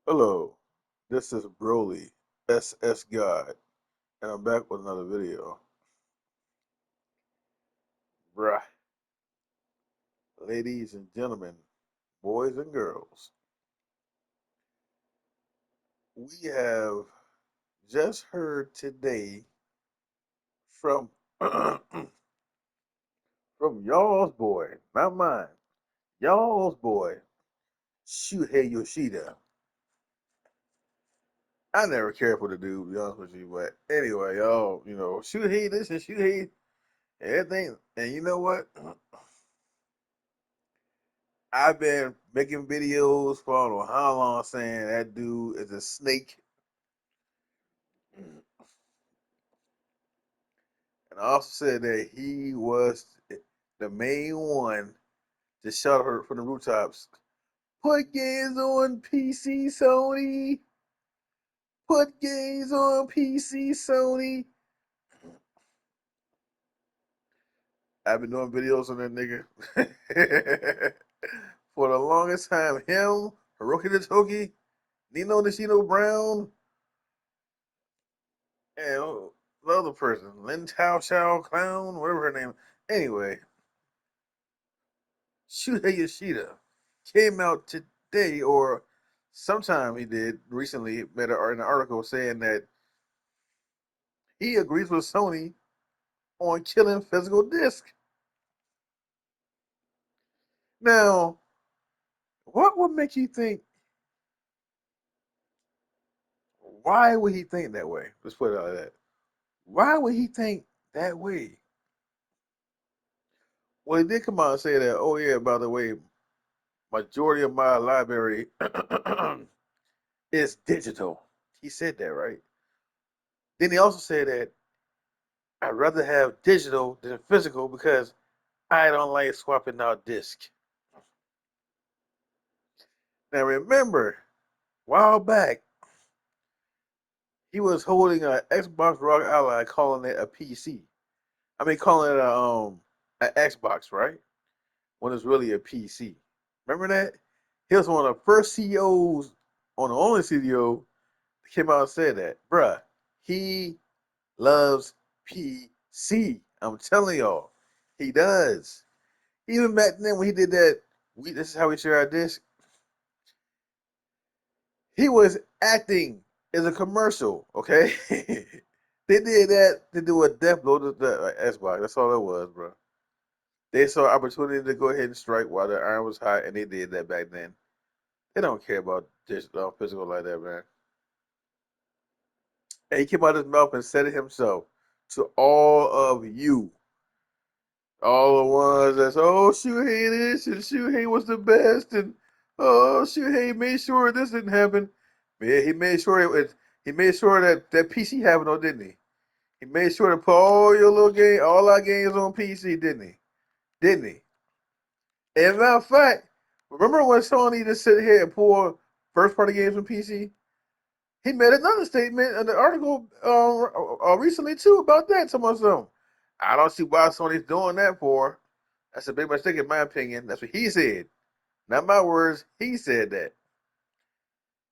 Hello, this is Broly, SS God, and I'm back with another video. Bruh, ladies and gentlemen, boys and girls, we have just heard today from from y'all's boy, not mine, y'all's boy, Shuhei Yoshida. I never cared for the dude, to be honest with you, but anyway, y'all, Shuhei this and Shuhei everything, and you know what? I've been making videos for I don't know how long saying that dude is a snake. And I also said that he was the main one to shout her from the rooftops. Put games on PC, Sony. Put games on PC, Sony. I've been doing videos on that nigga for the longest time. Him, Hiroki Toki, Nino Nishino Brown, and the other person, Lin Tao Chow Clown, whatever her name. Anyway, Shuhei Yoshida came out today, or sometime he did recently, made an article saying that he agrees with Sony on killing physical disc. Now, what would make you think? Why would he think that way? Let's put it like that. Why would he think that way? Well, he did come out and say that. Oh yeah, by the way, majority of my library is digital. He said that, right? Then he also said that I'd rather have digital than physical because I don't like swapping out disc. Now remember, a while back, he was holding an Xbox Rock Ally, calling it a PC. I mean, calling it an Xbox, right? When it's really a PC. Remember that? He was one of the first CEOs, on the only CEO, that came out and said that, bruh. He loves PC. I'm telling y'all, he does. Even back then when he did that, this is how we share our disc. He was acting as a commercial. Okay, they did that to do a death blow to the Xbox. That's all it was, bro. They saw opportunity to go ahead and strike while the iron was hot, and they did that back then. They don't care about digital physical like that, man. And he came out of his mouth and said it himself to all of you. All the ones that's Shuhei this and Shuhei was the best and Shuhei made sure this didn't happen. Yeah, he made sure he made sure that PC happened, though, didn't he? He made sure to put all your little game, all our games on PC, didn't he? Didn't he? And matter of fact, remember when Sony just sit here and pull first party games on PC? He made another statement in the article recently too about that. Some. I don't see why Sony's doing that for. That's a big mistake in my opinion. That's what he said. Not my words. He said that.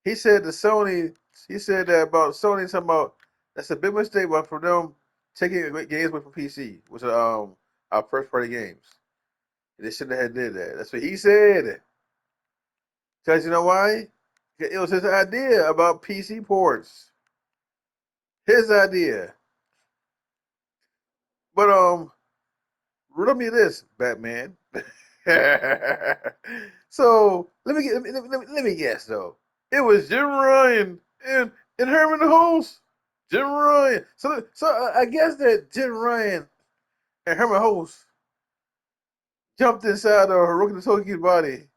He said to Sony. He said that about Sony talking about that's a big mistake for them taking games away from PC, which are our first party games. They shouldn't have did that. That's what he said. Because you know why? It was his idea about PC ports. His idea. But riddle me this, Batman. So let me guess though. It was Jim Ryan and Herman the host. Jim Ryan. So I guess that Jim Ryan and Herman host jumped inside of Hiroki Toki's body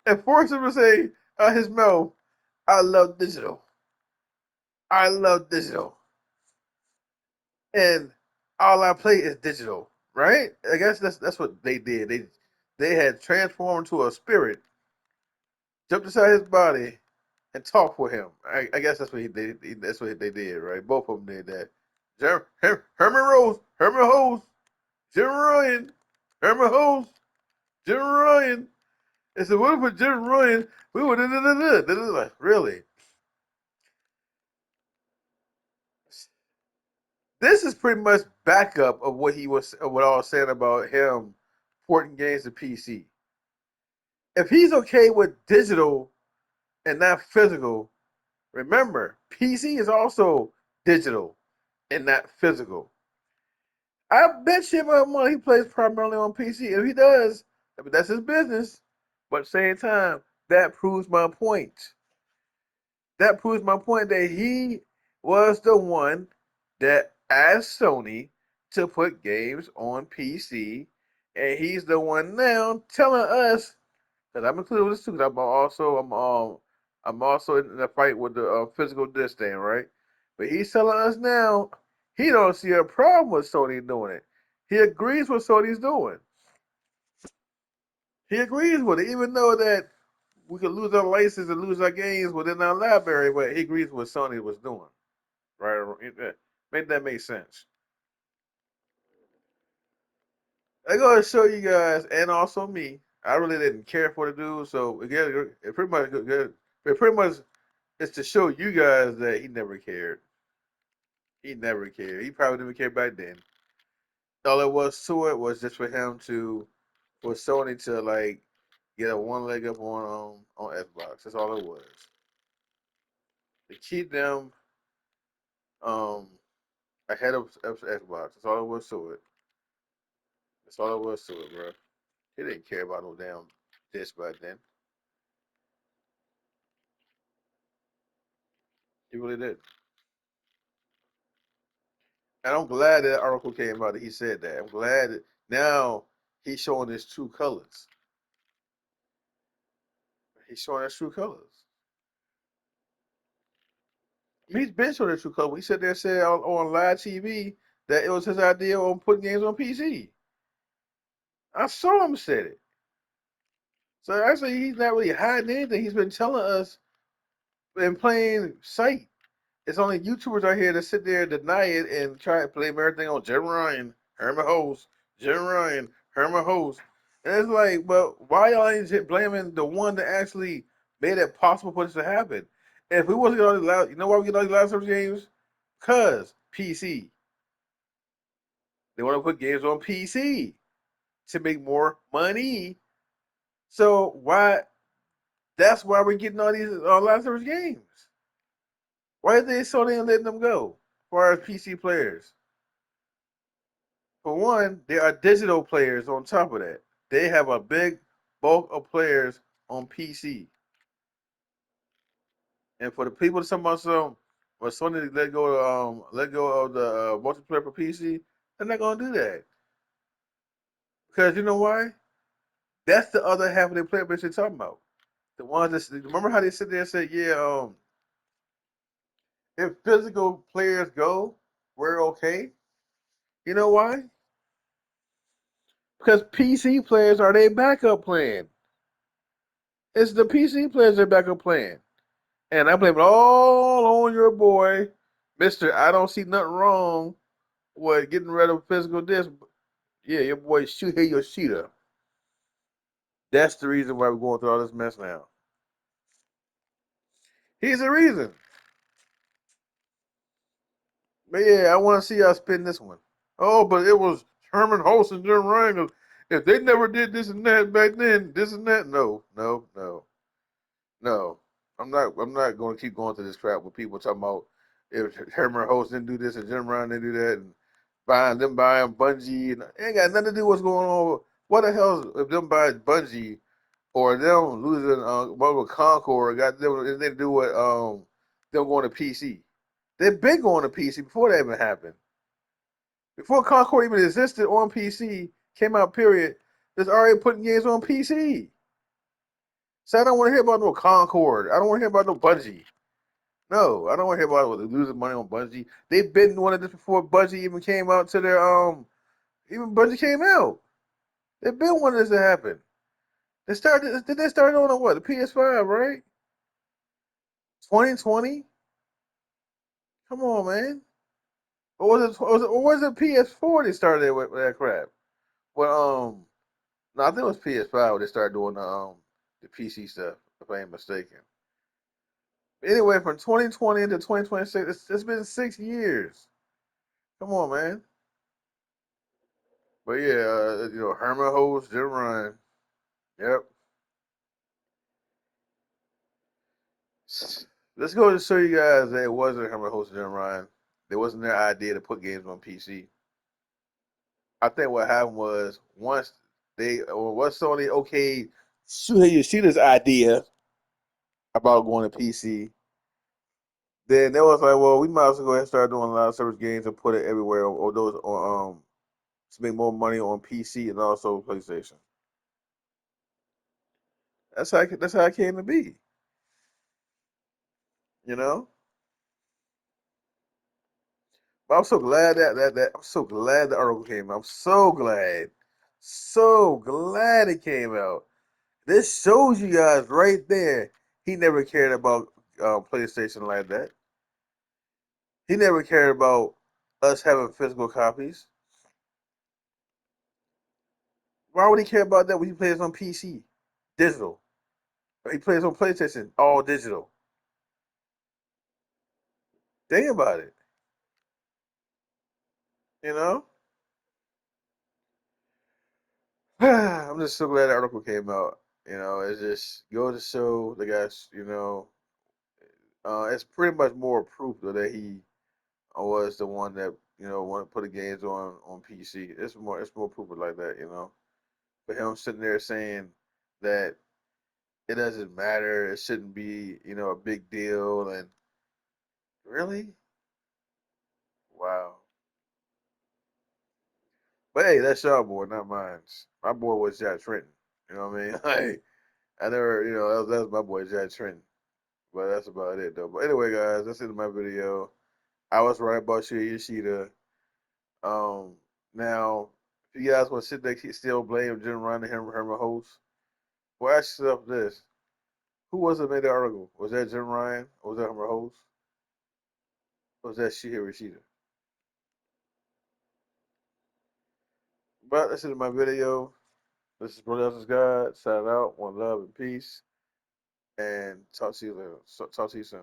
and forced him to say out his mouth, "I love digital. I love digital." And all I play is digital, right? I guess that's what they did. They had transformed to a spirit, jumped inside his body, and talked for him. I guess that's what that's what they did, right? Both of them did that. Herman Rose, Herman Hose, Jim Ryan, Herman Hose, Jim Ryan. And so what if we didn't run? We would like really. This is pretty much backup of what he was, of what I was saying about him porting games to PC. If he's okay with digital and not physical, remember PC is also digital and not physical. I bet you my money he plays primarily on PC. If he does, I mean, that's his business. But at the same time, that proves my point. That proves my point that he was the one that asked Sony to put games on PC, and he's the one now telling us, because I'm included with this too. Because I'm also in the fight with the physical disc thing, right? But he's telling us now he don't see a problem with Sony doing it. He agrees with Sony's doing. He agrees with it, even though that we could lose our license and lose our games within our library. But he agrees with what Sony was doing, right? Make that make sense. I gotta show you guys, and also me. I really didn't care for the dude, so again, it pretty much good. It pretty much is to show you guys that he never cared. He never cared. He probably didn't care back then. All it was to it was just for him to, for Sony to like get a one leg up on Xbox. That's all it was. To keep them um ahead of Xbox. That's all it was to it. That's all it was to it, bro. He didn't care about no damn disc back then. He really did. And I'm glad that article came out that he said that. I'm glad that now he's showing his true colors. He's showing his true colors. I mean, he's been showing his true colors. He said there said on live TV that it was his idea on putting games on PC. I saw him said it. So actually, he's not really hiding anything. He's been telling us in plain sight. It's only YouTubers out here that sit there and deny it and try to blame everything on Jim Ryan, Herman Host, Jim Ryan, Herman Host. And it's like, but why y'all ain't blaming the one that actually made it possible for this to happen? If we wasn't getting all these loud, you know why we get all these live service games? Cause PC. They want to put games on PC to make more money. So why? That's why we're getting all these live service games. Why are they so damn letting them go? As far as PC players, for one, there are digital players on top of that. They have a big bulk of players on PC. And for the people to talk about some, well, Sony let go of the multiplayer for PC, they're not gonna do that because you know why? That's the other half of the player base they're talking about. The ones that remember how they sit there and say, yeah, if physical players go, we're okay. You know why? Because PC players are their backup plan. It's the PC players their backup plan. And I blame it all on your boy, Mister. I don't see nothing wrong with getting rid of physical disc. Yeah, your boy Shuie Yoshida. That's the reason why we're going through all this mess now. He's the reason. But yeah, I want to see y'all spin this one. Oh, but it was Herman Hulst and Jim Ryan. If they never did this and that back then, this and that, no, no, no. No, I'm not going to keep going through this crap with people talking about if Herman Host didn't do this and Jim Ryan didn't do that and buying Bungie and it ain't got nothing to do with what's going on. What the hell if them buying Bungie or them losing Marvel Concord got them anything to do with them going to PC? They've been going to PC before that even happened. Before Concord even existed on PC, came out period. There's already putting games on PC. So I don't want to hear about no Concord. I don't want to hear about no Bungie. No, I don't want to hear about losing money on Bungie. They've been doing this before Bungie even came out to their even Bungie came out. They've been wanting this to happen. They started did they start on what? The PS5, right? 2020? Come on, man. Or was it PS4 they started with that crap? Well, no, I think it was PS5 when they started doing the PC stuff, if I ain't mistaken. Anyway, from 2020 to 2026, it's been 6 years. Come on, man. But yeah, Herman Holtz, Jim Ryan. Yep. Let's go to show you guys that it wasn't Herman Holtz and Jim Ryan. It wasn't their idea to put games on PC. I think what happened was once Sony okayed Shuie Yoshida's idea about going to PC, then they was like, well, we might as well go ahead and start doing a lot of service games and put it everywhere or those on to make more money on PC and also PlayStation. That's how it came to be. You know, but I'm so glad that I'm so glad the article came out. I'm so glad it came out. This shows you guys right there. He never cared about PlayStation like that. He never cared about us having physical copies. Why would he care about that when he plays on PC, digital? He plays on PlayStation, all digital. Think about it. You know. I'm just so glad the article came out. It's just go to show the guys. It's pretty much more proof that he was the one that wanted to put the games on PC. It's more proof of like that. But him sitting there saying that it doesn't matter, it shouldn't be a big deal, and really, wow. But hey, that's your boy, not mine. My boy was Jack Trenton. You know what I mean? Like I never, that was my boy Jack Trenton. But that's about it though. But anyway, guys, that's it in my video. I was right about Shuie Yoshida. Um, Now, if you guys want to sit there, still blame Jim Ryan and Herman Host, well, ask yourself this: who was it made the article? Was that Jim Ryan? Or was that Herman Host? Or was that Shuie Yoshida? But that's it in my video. This is Brother Else's God. Signing out. One love and peace. And talk to you later. Talk to you soon.